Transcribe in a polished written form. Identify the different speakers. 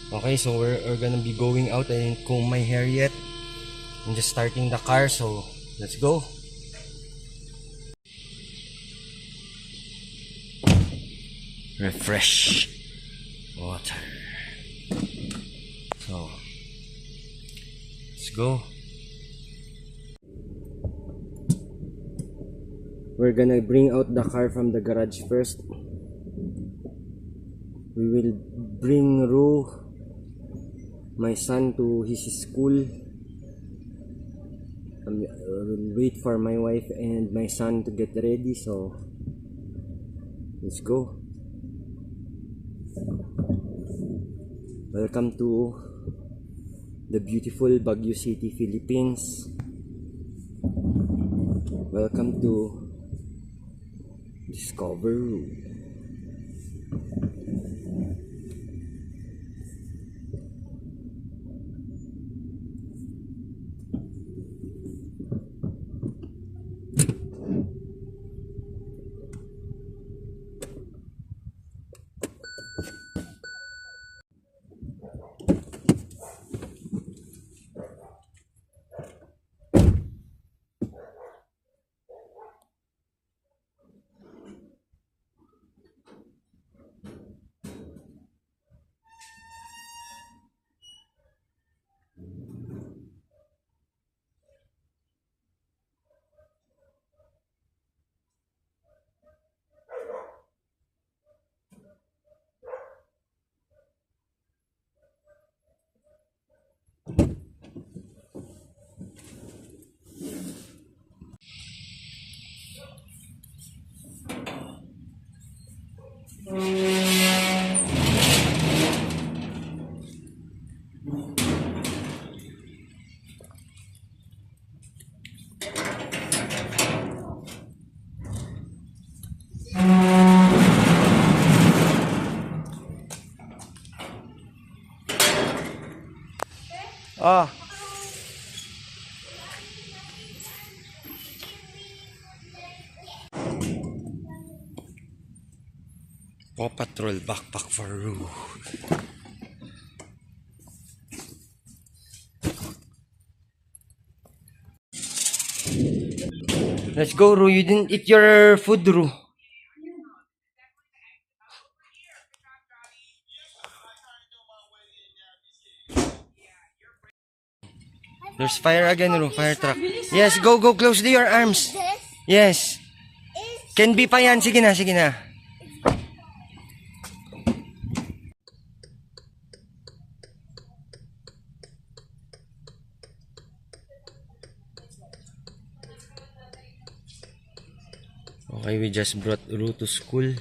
Speaker 1: Okay, so we're gonna be going out. I didn't comb my hair yet. I'm just starting the car, so let's go. Refresh water. So let's go. We're gonna bring out the car from the garage first. We will bring Ru, my son, to his school. I will wait for my wife and my son to get ready, so let's go. Welcome to the beautiful Baguio City, Philippines. Welcome to Discover Ru. Ah. Paw Patrol backpack for Ru. Let's go, Ru. You didn't eat your food, Ru. There's fire again, Ru. Fire truck. Yes, go, go. Close your arms. Yes. Can be pa yan. Sige na, sige na. Okay, we just brought Ru to school.